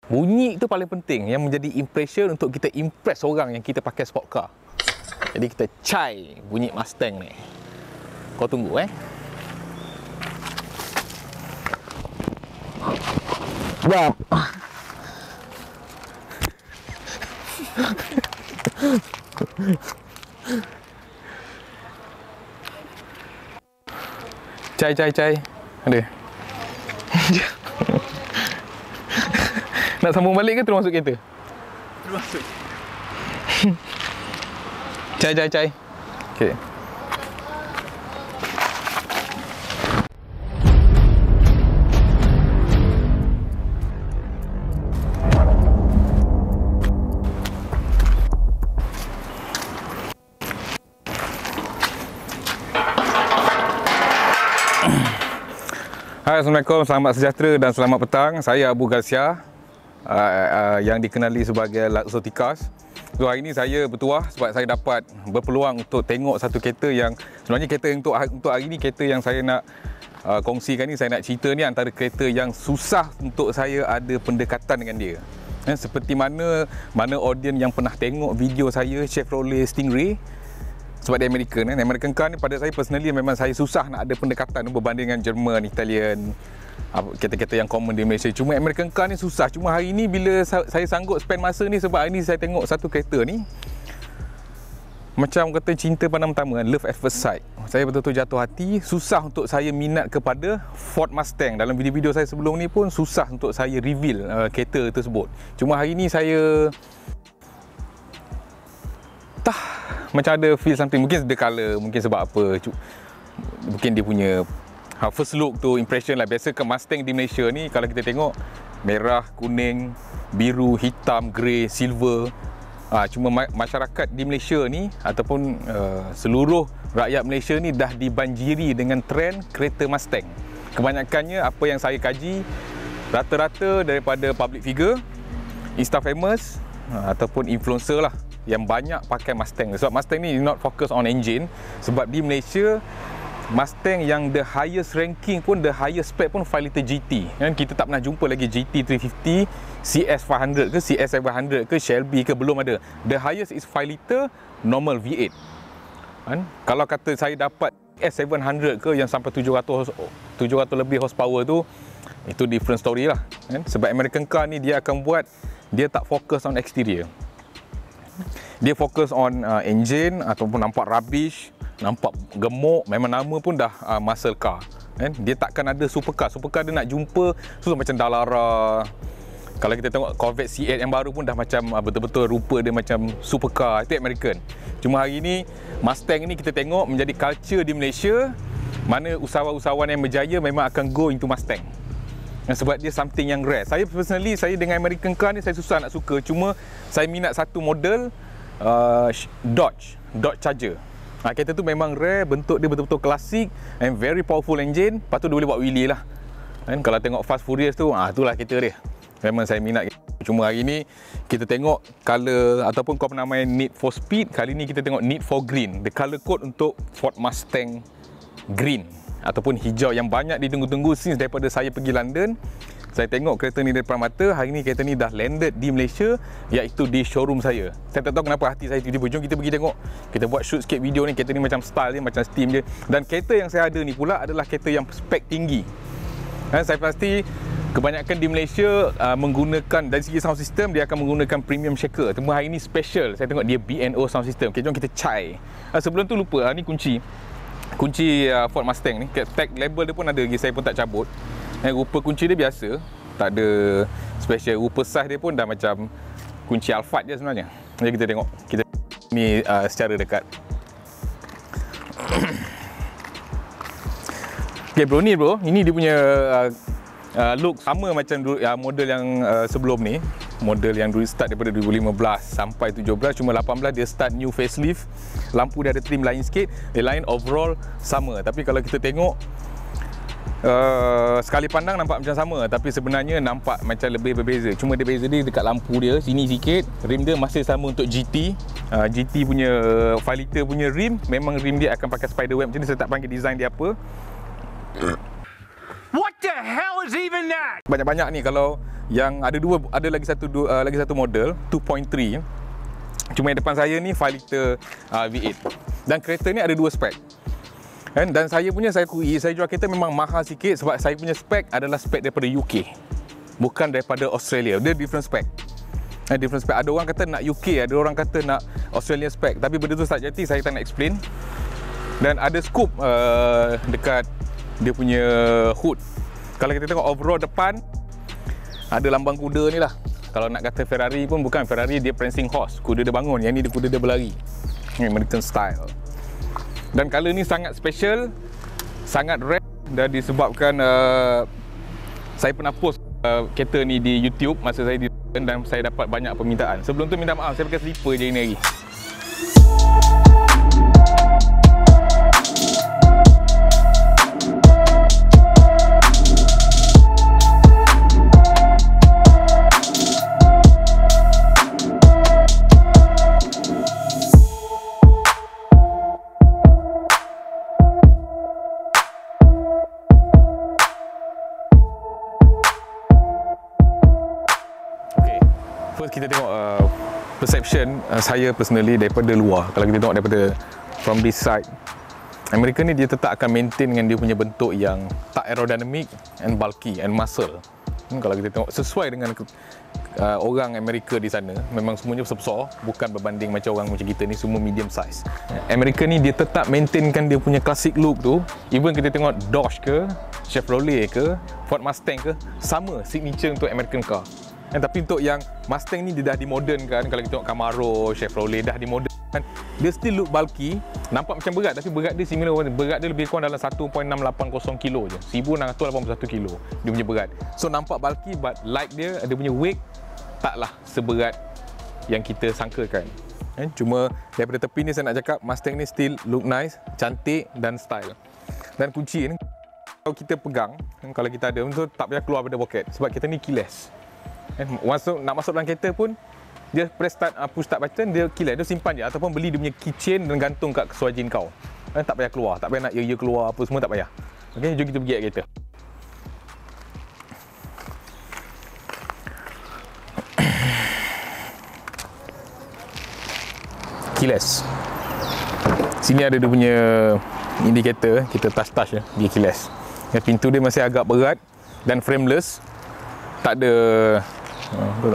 Bunyi tu paling penting, yang menjadi impression untuk kita impress orang yang kita pakai sport car. Jadi kita cai bunyi Mustang ni. Kau tunggu Wah. Cai. Ada. Nak sambung balik ke terus masuk kereta? Terus masuk. Cai. Okey. Hai, Assalamualaikum, selamat sejahtera dan selamat petang. Saya Abu Ghazia, yang dikenali sebagai Luxotticars. So hari ini saya bertuah sebab saya dapat berpeluang untuk tengok satu kereta yang sebenarnya kereta untuk hari ini, kereta yang saya nak kongsikan ni, saya nak cerita ni antara kereta yang susah untuk saya ada pendekatan dengan dia. Seperti mana audiens yang pernah tengok video saya Chevrolet Stingray, sebab dia American car ni, pada saya personally memang saya susah nak ada pendekatan berbanding dengan Jerman, Italian, kereta-kereta yang common di Malaysia. Cuma American car ni susah. Cuma hari ni bila saya sanggup spend masa ni, sebab hari ni saya tengok satu kereta ni, macam kata cinta pandang pertama, love at first sight. Saya betul-betul jatuh hati. Susah untuk saya minat kepada Ford Mustang. Dalam video-video saya sebelum ni pun susah untuk saya reveal kereta tersebut. Cuma hari ni saya macam ada feel something. Mungkin the colour, mungkin sebab apa, mungkin dia punya first look tu, impression lah. Biasa ke Mustang di Malaysia ni, kalau kita tengok merah, kuning, biru, hitam, grey, silver. Cuma masyarakat di Malaysia ni ataupun seluruh rakyat Malaysia ni dah dibanjiri dengan trend kereta Mustang. Kebanyakannya apa yang saya kaji, rata-rata daripada public figure, Insta famous ataupun influencer lah yang banyak pakai Mustang. Sebab Mustang ni not focus on engine. Sebab di Malaysia, Mustang yang the highest ranking pun, the highest spec pun 5 liter GT. Kan kita tak pernah jumpa lagi GT 350, CS 500 ke, CS 700 ke, Shelby ke, belum ada. The highest is 5 liter normal V8. Kan? Kalau kata saya dapat S700 ke yang sampai 700 lebih horsepower tu, itu different story lah. Kan? Sebab American car ni dia akan buat, dia tak fokus on exterior. Dia fokus on engine ataupun nampak rubbish, nampak gemuk, memang nama pun dah muscle car. Kan? Dia takkan ada supercar. Supercar dia nak jumpa susah macam Dallara. Kalau kita tengok Corvette C8 yang baru pun dah macam betul-betul rupa dia macam supercar. Itu American. Cuma hari ni Mustang ni kita tengok menjadi culture di Malaysia, mana usahawan-usahawan yang berjaya memang akan go into Mustang. Sebab dia something yang rare. Saya personally, saya dengan American car ni saya susah nak suka. Cuma saya minat satu model Dodge Charger. Kereta tu memang rare, bentuk dia betul-betul klasik and very powerful engine. Lepas tu dia boleh buat wheelie lah. Kan? Kalau tengok Fast Furious tu, itulah kereta dia. Memang saya minat. Cuma hari ni kita tengok color ataupun kau pernah main Need for Speed, kali ni kita tengok Need for Green. The color code untuk Ford Mustang Green ataupun hijau yang banyak ditunggu-tunggu since daripada saya pergi London. Saya tengok kereta ni depan mata. Hari ni kereta ni dah landed di Malaysia, iaitu di showroom saya. Saya tak tahu kenapa hati saya tiba-tiba, jom kita pergi tengok. Kita buat shoot sikit video ni. Kereta ni macam style dia, macam steam dia. Dan kereta yang saya ada ni pula adalah kereta yang spek tinggi. Saya pasti kebanyakan di Malaysia menggunakan, dari segi sound system dia akan menggunakan premium shaker. Cuma hari ni special, saya tengok dia B&O sound system. Okay, jom kita cai. Sebelum tu lupa, ni kunci Ford Mustang ni, tag label dia pun ada lagi, saya pun tak cabut. Rupa kunci dia biasa, tak ada special. Rupa size dia pun dah macam kunci Alphard je sebenarnya. Jadi kita tengok ni secara dekat. Okay bro, ni bro, ini dia punya look sama macam model yang sebelum ni. Model yang dulu start daripada 2015 sampai 17, cuma 18 dia start new facelift. Lampu dia ada trim lain sikit, dia lain, overall sama. Tapi kalau kita tengok sekali pandang nampak macam sama, tapi sebenarnya nampak macam lebih berbeza. Cuma dia beza dia dekat lampu dia sini sikit. Rim dia masih sama untuk GT. GT punya 5 liter punya rim, memang rim dia akan pakai spider web macam ni. Saya tak panggil design dia apa. What the hell is even that? Banyak-banyak ni kalau yang ada lagi satu model 2.3. Cuma yang depan saya ni 5 liter V8. Dan kereta ni ada dua spek. Kan? Dan saya akui saya jual kereta memang mahal sikit sebab saya punya spek adalah spek daripada UK. Bukan daripada Australia. Dia different spek. Different spek. Ada orang kata nak UK, ada orang kata nak Australian spek. Tapi benda tu tak jadi, saya tak nak explain. Dan ada scoop dekat dia punya hood. Kalau kita tengok overall depan, ada lambang kuda ni lah. Kalau nak kata Ferrari pun bukan Ferrari, dia prancing horse. Kuda dia bangun, yang ni dia kuda dia berlari. American style. Dan color ni sangat special, sangat rare, dan disebabkan saya pernah post kereta ni di YouTube masa saya di dan saya dapat banyak permintaan. Sebelum tu minta maaf, saya pakai slipper je ini hari. First kita tengok perception saya personally daripada luar. Kalau kita tengok daripada from this side, Amerika ni dia tetap akan maintain dengan dia punya bentuk yang tak aerodynamic and bulky and muscle. Kalau kita tengok sesuai dengan orang Amerika di sana, memang semuanya besar-besar, bukan berbanding macam orang macam kita ni semua medium size. Amerika ni dia tetap maintainkan dia punya classic look tu. Even kita tengok Dodge ke, Chevrolet ke, Ford Mustang ke, sama signature untuk American car. Tapi untuk yang Mustang ni dia dah dimodernkan. Kalau kita tengok Camaro, Chevrolet dah dimodernkan, dia still look bulky, nampak macam berat tapi berat dia similar, berat dia lebih kurang dalam 1.680 kilo je, 1681 kilo dia punya berat. So nampak bulky but like dia punya weight taklah seberat yang kita sangkakan. Cuma daripada tepi ni saya nak cakap Mustang ni still look nice, cantik dan style. Dan kunci ni kalau kita pegang, kalau kita ada betul tak payah keluar daripada poket sebab kita ni keyless. Nak masuk dalam kereta pun dia press start, push start button, dia keyless, dia simpan je ataupun beli dia punya keychain dan gantung kat kesuajin kau. Tak payah keluar, tak payah nak ya keluar apa semua, tak payah. Okey, jom kita pergi kat kereta. Keyless. Sini ada dia punya indikator, kita touch je, dia keyless. Pintu dia masih agak berat dan frameless. Tak ada,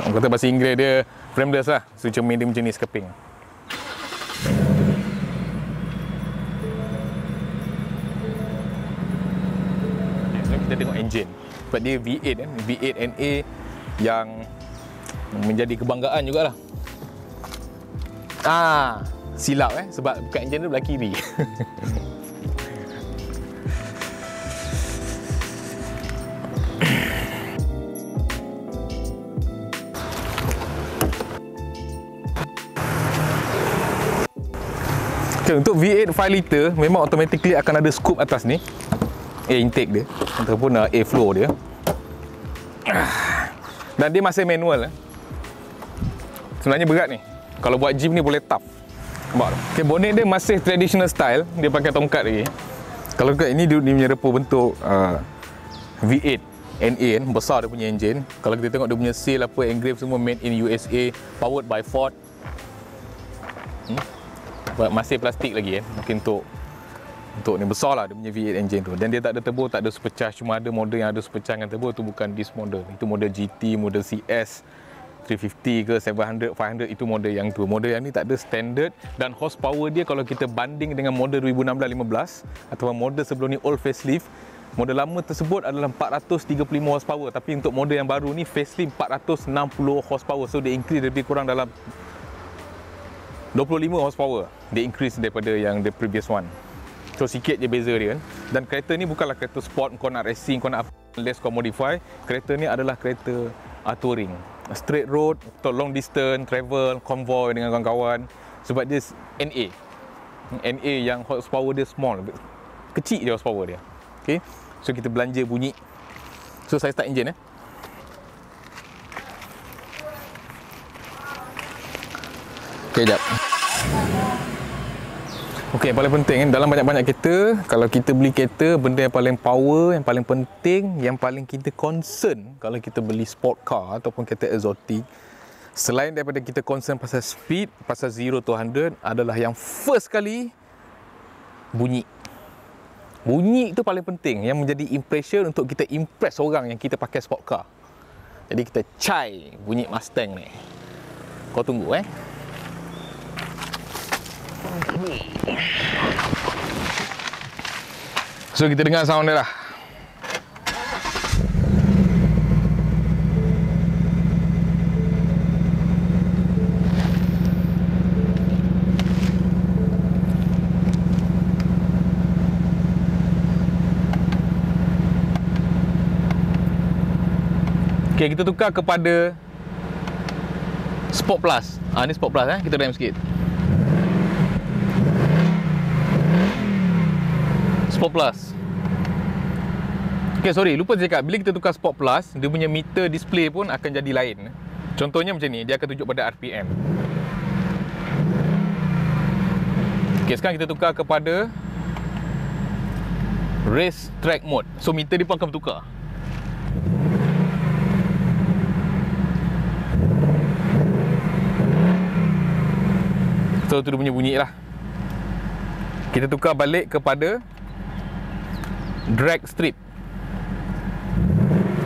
kata bahasa Inggeris dia frameless lah. So cermin dia macam ni, skeping. So kita tengok engine. Sebab dia V8 kan, V8 NA yang menjadi kebanggaan jugalah. Silap sebab bukan engine dia belah kiri. Okay, untuk V8 5 liter memang automatically akan ada scoop atas ni, air intake dia ataupun air flow dia, dan dia masih manual. Sebenarnya berat ni, kalau buat gym ni boleh tough. Okay, bonnet dia masih traditional style, dia pakai tongkat lagi. Kalau kat ini dia punya repo bentuk V8 NA kan, besar dia punya engine. Kalau kita tengok dia punya seal apa, engrave semua made in USA, powered by Ford. Masih plastik lagi kan, mungkin untuk ni besar lah dia punya V8 engine tu. Dan dia tak ada turbo, tak ada supercharge. Cuma ada model yang ada supercharge dengan turbo, tu bukan this model. Itu model GT, model CS 350 ke 700, 500, itu model yang tu. Model yang ni tak ada standard. Dan horsepower dia kalau kita banding dengan model 2016-15 atau model sebelum ni old facelift, model lama tersebut adalah 435 horsepower. Tapi untuk model yang baru ni facelift 460 horsepower. So dia increase lebih kurang dalam 25 horsepower, dia increase daripada yang the previous one. So sikit je beza dia kan. Dan kereta ni bukanlah kereta sport, kau nak racing, kau nak apa, less kau modify. Kereta ni adalah kereta touring, straight road, long distance, travel, convoy dengan kawan-kawan. Sebab dia NA yang horsepower dia small, kecil je horsepower dia. Okay, so kita belanja bunyi. So saya start engine Okay, jap. Okey, yang paling penting dalam banyak-banyak kereta, kalau kita beli kereta, benda yang paling power, yang paling penting, yang paling kita concern kalau kita beli sport car ataupun kereta exotic, selain daripada kita concern pasal speed, pasal 0 to 100, adalah yang first kali bunyi. Bunyi itu paling penting, yang menjadi impression untuk kita impress orang yang kita pakai sport car. Jadi kita cai bunyi Mustang ni. Kau tunggu So kita dengar sound dia lah. Okay, kita tukar kepada Sport Plus. Ni Sport Plus kita rem sikit. Sport Plus. Okay, sorry, lupa cakap. Bila kita tukar Sport Plus, dia punya meter display pun akan jadi lain. Contohnya macam ni, dia akan tunjuk pada RPM. Okay, sekarang kita tukar kepada Race Track Mode. So, meter dia pun akan bertukar. So, tu dia punya bunyi lah. Kita tukar balik kepada Drag Strip.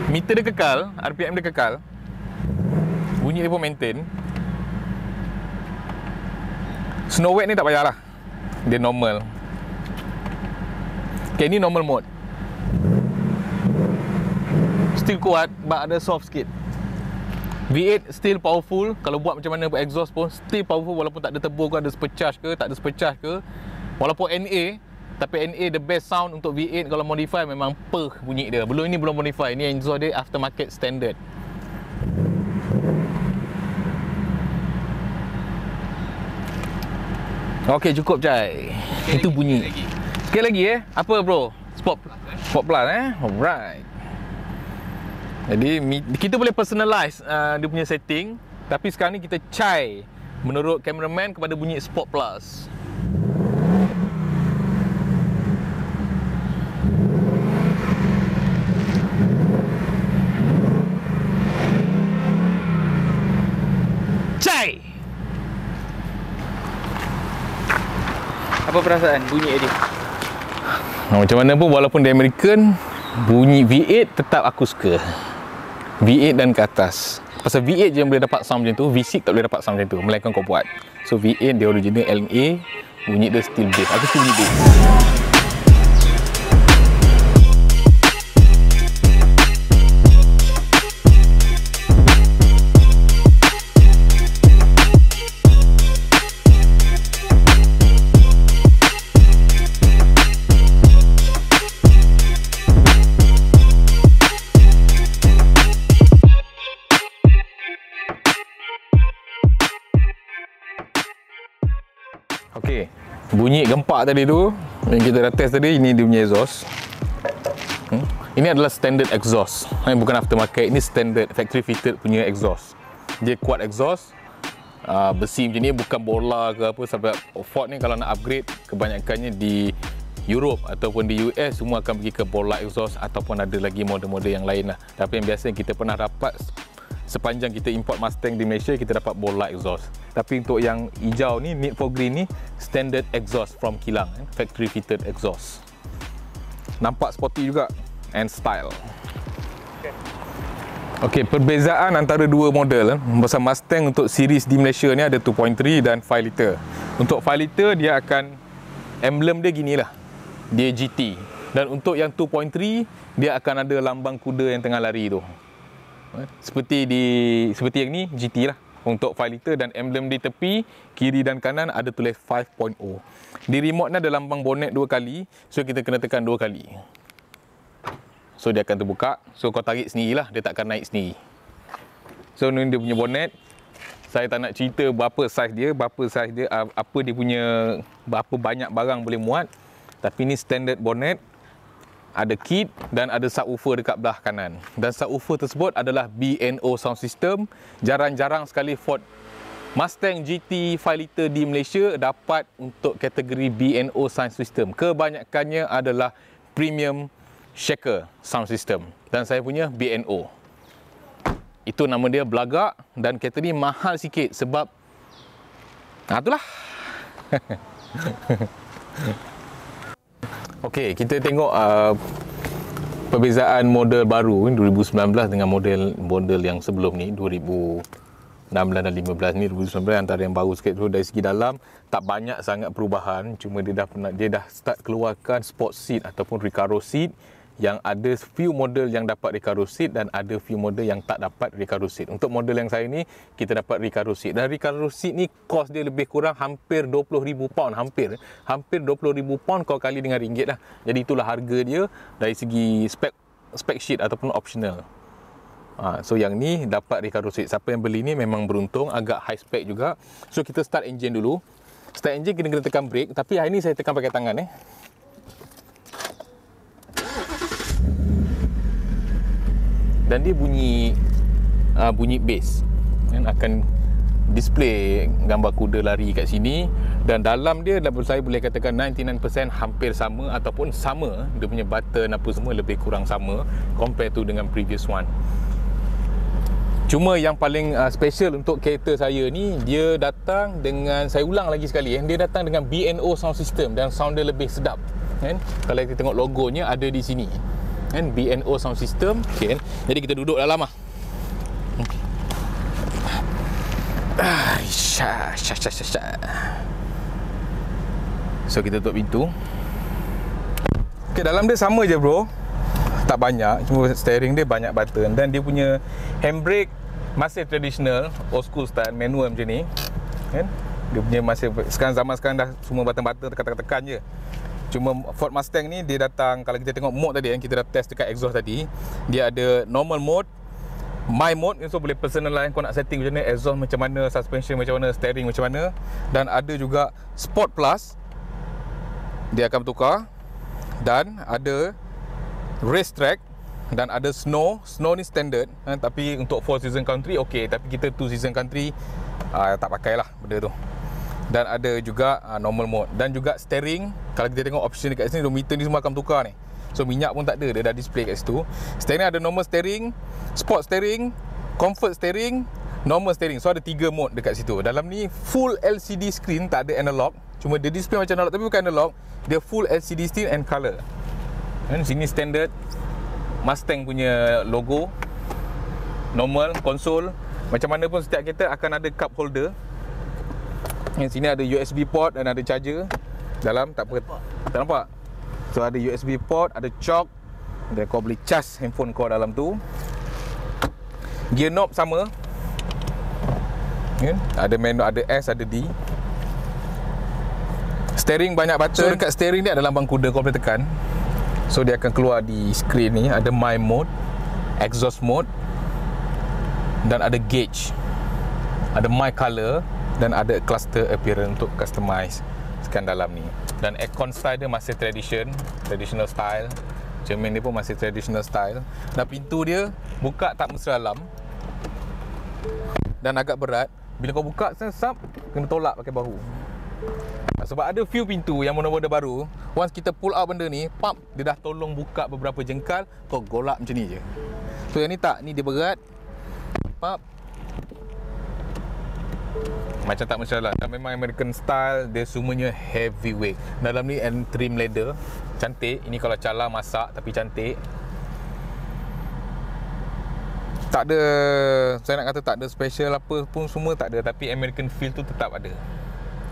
Meter dia kekal, RPM dia kekal, bunyi dia pun maintain. Snow White ni tak payahlah, dia normal. Okay, ni normal mode. Still kuat, but ada soft sikit. V8 still powerful. Kalau buat macam mana exhaust pun still powerful, walaupun tak ada turbo ke, ada supercharge ke, tak ada supercharge ke. Walaupun NA, tapi NA the best sound untuk V8 kalau modify memang bunyi dia. Belum, ini belum modify. Ini exhaust dia aftermarket standard. Okey, cukup Cai. Itu bunyi. Sekali lagi Apa bro? Sport Plus Alright. Jadi kita boleh personalize dia punya setting, tapi sekarang ni kita cai menurut cameraman kepada bunyi Sport Plus. Cai. Apa perasaan bunyi tadi? Macam mana pun, walaupun dia American, bunyi V8 tetap aku suka. V8 dan ke atas. Pasal V8 je yang boleh dapat sound macam tu, V6 tak boleh dapat sound macam tu, melainkan kau buat. So V8 dia original LNA, bunyi dia still bass. Aku suka bunyi bass. Okey, bunyi gempak tadi tu yang kita dah test tadi, ini dia punya exhaust. Ini adalah standard exhaust, bukan aftermarket. Ini standard factory fitted punya exhaust. Dia kuat exhaust, besi macam ni, bukan bola ke apa. Sebab Ford ni kalau nak upgrade, kebanyakannya di Europe ataupun di US semua akan pergi ke bola exhaust, ataupun ada lagi model-model yang lain lah. Tapi yang biasa yang kita pernah dapat sepanjang kita import Mustang di Malaysia, kita dapat bola exhaust. Tapi untuk yang hijau ni, Need for Green ni, standard exhaust from kilang, factory fitted exhaust. Nampak sporty juga and style. Okey, perbezaan antara dua model pasal Mustang untuk series di Malaysia ni ada 2.3 dan 5 liter. Untuk 5 liter dia akan emblem dia gini lah, dia GT. Dan untuk yang 2.3 dia akan ada lambang kuda yang tengah lari tu. Seperti yang ni GT lah untuk 5 liter, dan emblem di tepi kiri dan kanan ada tulis 5.0. Di remote ni ada lambang bonnet 2 kali, so kita kena tekan 2 kali. So dia akan terbuka, so kau tarik sendirilah, dia tak akan naik sendiri. So ni dia punya bonnet. Saya tak nak cerita berapa saiz dia, apa dia punya, berapa banyak barang boleh muat. Tapi ni standard bonnet. Ada kit dan ada subwoofer dekat belah kanan. Dan subwoofer tersebut adalah B&O sound system. Jarang-jarang sekali Ford Mustang GT 5 liter di Malaysia dapat untuk kategori B&O sound system. Kebanyakannya adalah premium shaker sound system. Dan saya punya B&O. Itu nama dia belagak dan kereta ni mahal sikit sebab itulah. Okey, kita tengok perbezaan model baru 2019 dengan model yang sebelum ni 2016 dan 15 ni. 2019 antara yang baru sikit tu. Dari segi dalam tak banyak sangat perubahan, cuma dia dah start keluarkan sport seat ataupun Recaro seat, yang ada few model yang dapat Recaro seat dan ada few model yang tak dapat Recaro seat. Untuk model yang saya ni, kita dapat Recaro seat. Dan Recaro seat ni kos dia lebih kurang hampir 20,000 pound. Hampir 20,000 pound kau kali dengan ringgit lah. Jadi itulah harga dia dari segi spec sheet ataupun optional. So yang ni dapat Recaro seat. Siapa yang beli ni memang beruntung, agak high spec juga. So kita start engine dulu. Start engine kena tekan brake, tapi hari ni saya tekan pakai tangan Dan dia bunyi bass, akan display gambar kuda lari kat sini. Dan dalam dia saya boleh katakan 99% hampir sama ataupun sama. Dia punya button apa semua lebih kurang sama compare tu dengan previous one. Cuma yang paling special untuk kereta saya ni, dia datang dengan, saya ulang lagi sekali, dia datang dengan B&O sound system dan sound dia lebih sedap. Kalau kita tengok logonya ada di sini. B&O sound system. Okay. Jadi kita duduk dalam lah. So kita tutup pintu. Okay, dalam dia sama je bro, tak banyak, cuma steering dia banyak button. Dan dia punya handbrake masih traditional, old school style, manual macam ni. Dia punya masih, zaman sekarang dah semua button-button tekan-tekan je. Cuma Ford Mustang ni dia datang, kalau kita tengok mode tadi kita dah test dekat exhaust tadi, dia ada normal mode, my mode, so boleh personalize kau nak setting macam mana, exhaust macam mana, suspension macam mana, steering macam mana. Dan ada juga Sport Plus, dia akan bertukar. Dan ada race track dan ada snow ni standard, tapi untuk 4 season country okey, tapi kita 2 season country tak pakailah benda tu. Dan ada juga normal mode. Dan juga steering, kalau kita tengok option dekat sini, meter ni semua akan tukar ni. So minyak pun tak ada, dia dah display kat situ. Steering ada normal steering, sport steering, comfort steering, normal steering. So ada 3 mode dekat situ. Dalam ni full LCD screen, tak ada analog. Cuma dia display macam analog tapi bukan analog. Dia full LCD screen and colour. Dan sini standard Mustang punya logo. Normal, konsol. Macam mana pun setiap kereta akan ada cup holder. Yang sini ada USB port dan ada charger. Dalam tak nampak. So ada USB port, ada chalk. Dan kau boleh charge handphone kau dalam tu. Gear knob sama. Ada manual, ada S, ada D. Steering banyak button. So dekat steering ni ada lambang kuda, kau boleh tekan. So dia akan keluar di screen ni. Ada my mode, exhaust mode, dan ada gauge, ada my color, dan ada cluster appearance untuk customize sekan dalam ni. Dan aircon style dia masih traditional style. Cermin dia pun masih traditional style. Dan pintu dia buka tak mesra alam dan agak berat. Bila kau buka sesap, kena tolak pakai bahu. Sebab ada few pintu yang model-model baru, once kita pull out benda ni, dia dah tolong buka beberapa jengkal, kau golak macam ni je. So yang ni tak, ni dia berat. Macam tak masalah. Dan memang American style, dia semuanya heavyweight. Dalam ni and trim leather, cantik. Ini kalau cala masak tapi cantik. Tak ada, saya nak kata tak ada special apa pun, semua tak ada, tapi American feel tu tetap ada.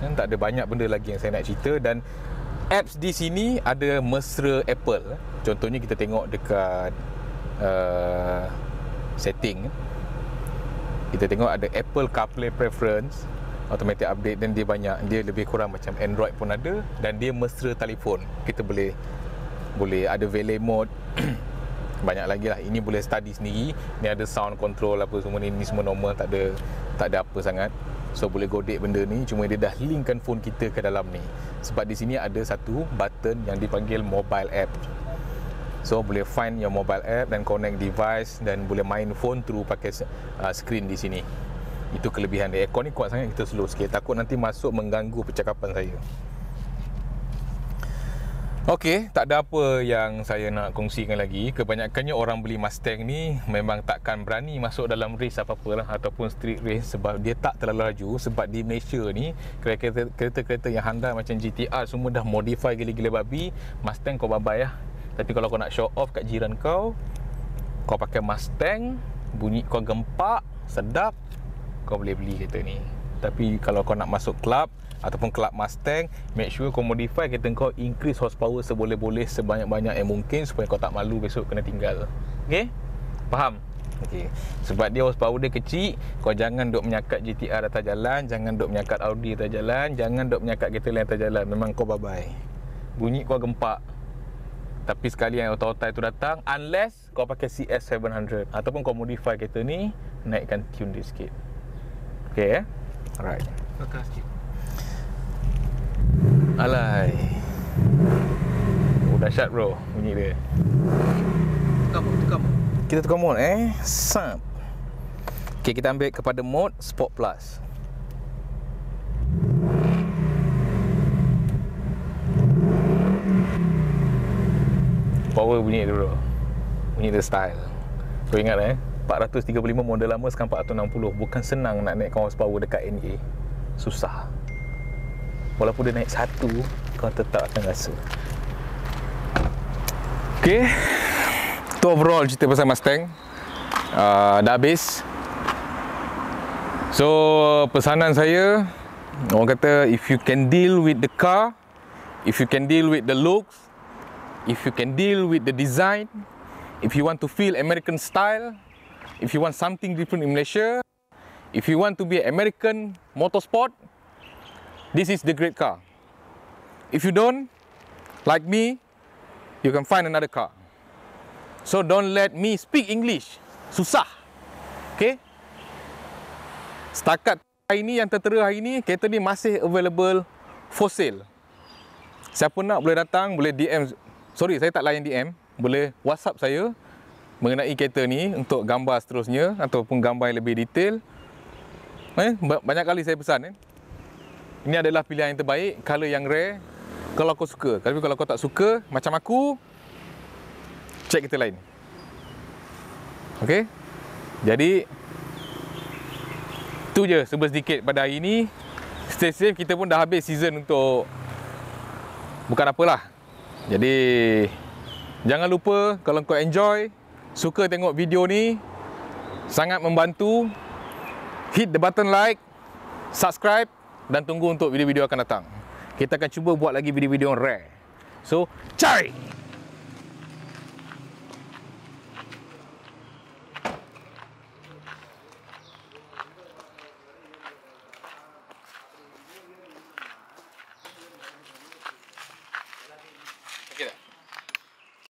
Dan tak ada banyak benda lagi yang saya nak cerita. Dan apps di sini ada mesra Apple. Contohnya kita tengok dekat setting, kita tengok ada Apple CarPlay Preference, automatic update, dan dia banyak, dia lebih kurang macam Android pun ada. Dan dia mesra telefon, kita boleh ada valet mode. Banyak lagi lah. Ini boleh study sendiri. Ni ada sound control apa semua ni semua normal, tak ada apa sangat. So boleh godek benda ni, cuma dia dah linkkan phone kita ke dalam ni. Sebab di sini ada satu button yang dipanggil mobile app. So boleh find your mobile app dan connect device dan boleh main phone through pakai screen di sini. Itu kelebihan dia. Aircon ni kuat sangat, kita slow sikit. Takut nanti masuk mengganggu percakapan saya. Okey, tak ada apa yang saya nak kongsikan lagi. Kebanyakannya orang beli Mustang ni memang takkan berani masuk dalam race apa-apa lah, ataupun street race, sebab dia tak terlalu laju. Sebab di Malaysia ni kereta-kereta yang handal macam GTR semua dah modify gila-gila babi. Mustang kau bye-bye lah. Tapi kalau kau nak show off kat jiran kau pakai Mustang, bunyi kau gempak, sedap, kau boleh beli kereta ni. Tapi kalau kau nak masuk club ataupun club Mustang, make sure kau modify kereta kau, increase horsepower seboleh-boleh, sebanyak-banyak yang mungkin, supaya kau tak malu besok kena tinggal. Okay? Faham? Okay. Sebab dia horsepower dia kecil, kau jangan duk menyakat GTR atas jalan, jangan duk menyakat Audi atas jalan, jangan duk menyakat kereta lain atas jalan. Memang kau bye-bye. Bunyi kau gempak. Tapi sekali yang otak-otak itu datang, unless kau pakai CS700 ataupun kau modify kereta ni, naikkan tune dia sikit. Okay, alright. Bakar sikit. Alay. Oh, dahsyat bro bunyi dia. Tukar mode. Kita tukar mode Sap. Okay, kita ambil kepada mode Sport Plus. Power bunyi dia bro. Bunyi dia style. Kau ingat 435 model lama, sekarang 460. Bukan senang nak naikkan horsepower dekat NA. Susah. Walaupun dia naik satu, kau tetap akan rasa. Okay, tu overall cerita pasal Mustang. Dah habis. So pesanan saya, orang kata, if you can deal with the car, if you can deal with the looks, if you can deal with the design, if you want to feel American style, if you want something different in Malaysia, if you want to be American motorsport, this is the great car. If you don't, like me, you can find another car. So don't let me speak English. Susah. Okay? Setakat hari ni, yang tertera hari ni, kereta ni masih available for sale. Siapa nak boleh datang, boleh DM. Sorry, saya tak layan DM. Boleh WhatsApp saya mengenai kereta ni untuk gambar seterusnya ataupun gambar yang lebih detail. Banyak kali saya pesan. Ini adalah pilihan yang terbaik, color yang rare, kalau kau suka. Tapi kalau kau tak suka, macam aku, cek kereta lain. Okay? Jadi tu je serba sedikit pada hari ni. Stay safe, kita pun dah habis season untuk bukan apalah. Jadi jangan lupa, kalau kau enjoy, suka tengok video ni, sangat membantu, hit the button like, subscribe, dan tunggu untuk video-video akan datang. Kita akan cuba buat lagi video-video rare. So, cari!